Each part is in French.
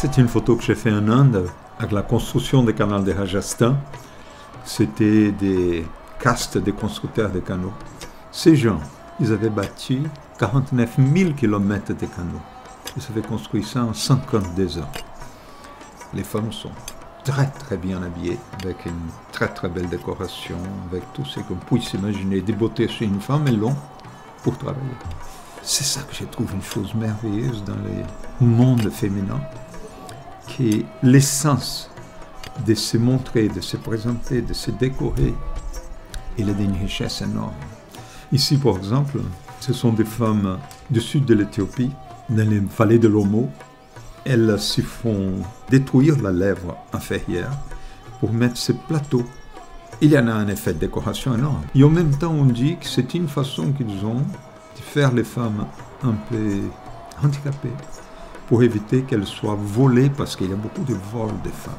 C'est une photo que j'ai faite en Inde avec la construction du canal de Rajasthan. C'était des castes des constructeurs de canaux. Ces gens, ils avaient bâti 49 000 km de canaux. Ils avaient construit ça en 52 ans. Les femmes sont très très bien habillées, avec une très très belle décoration, avec tout ce qu'on puisse imaginer des beautés chez une femme, elles l'ont pour travailler. C'est ça que je trouve une chose merveilleuse dans le monde féminin, qui est l'essence de se montrer, de se présenter, de se décorer. Il est d'une richesse énorme. Ici, par exemple, ce sont des femmes du sud de l'Éthiopie, dans les vallées de l'Omo. Elles se font détruire la lèvre inférieure pour mettre ce plateau. Il y en a un effet de décoration énorme. Et en même temps, on dit que c'est une façon qu'ils ont de faire les femmes un peu handicapées pour éviter qu'elles soient volées, parce qu'il y a beaucoup de vols de femmes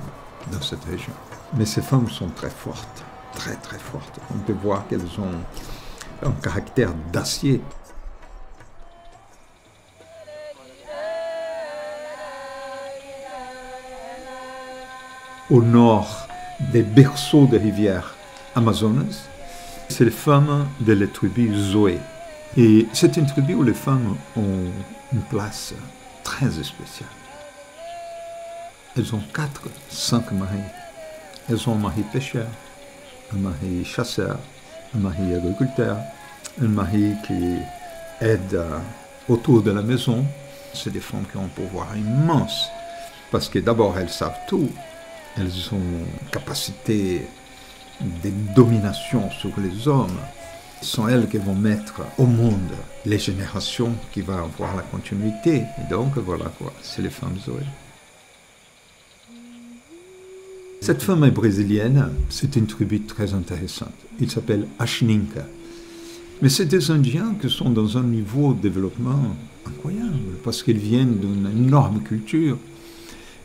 dans cette région. Mais ces femmes sont très fortes, très très fortes. On peut voir qu'elles ont un caractère d'acier. Au nord des berceaux des rivières Amazonas, c'est les femmes de la tribu Zoé. Et c'est une tribu où les femmes ont une place très spéciale. Elles ont 5 maris. Elles ont un mari pêcheur, un mari chasseur, un mari agriculteur, un mari qui aide autour de la maison. C'est des femmes qui ont un pouvoir immense, parce que d'abord elles savent tout. Elles ont une capacité de domination sur les hommes. Ce sont elles qui vont mettre au monde les générations qui vont avoir la continuité. Et donc voilà quoi, c'est les femmes Zoé. Cette femme est brésilienne, c'est une tribu très intéressante. Il s'appelle Ashininka. Mais c'est des Indiens qui sont dans un niveau de développement incroyable, parce qu'ils viennent d'une énorme culture.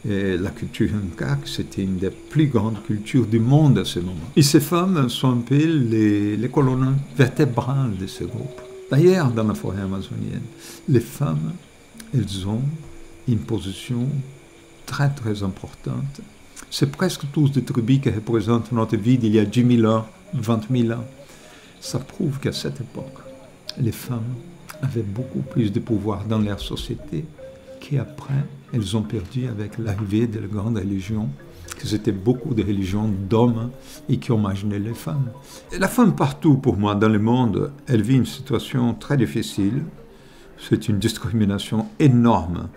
Et la culture Inca, c'était une des plus grandes cultures du monde à ce moment. Et ces femmes sont un peu les colonnes vertébrales de ce groupe. D'ailleurs, dans la forêt amazonienne, les femmes, elles ont une position très très importante. C'est presque tous des tribus qui représentent notre vie d'il y a 10 000 ans, 20 000 ans. Ça prouve qu'à cette époque, les femmes avaient beaucoup plus de pouvoir dans leur société qu'après, elles ont perdu avec l'arrivée de la grande religion, que c'était beaucoup de religions d'hommes et qui ont marginé les femmes. Et la femme partout, pour moi, dans le monde, elle vit une situation très difficile. C'est une discrimination énorme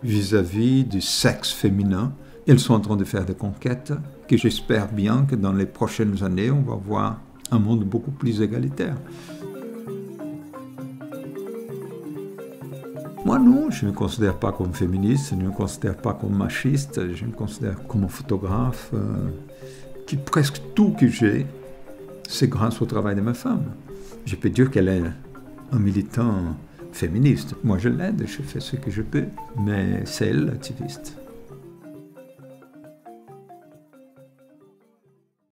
vis-à-vis du sexe féminin. Elles sont en train de faire des conquêtes, que j'espère bien que dans les prochaines années, on va voir un monde beaucoup plus égalitaire. Moi non, je ne me considère pas comme féministe, je ne me considère pas comme machiste, je me considère comme un photographe, qui presque tout que j'ai, c'est grâce au travail de ma femme. Je peux dire qu'elle est un militant féministe. Moi je l'aide, je fais ce que je peux, mais c'est elle l'activiste.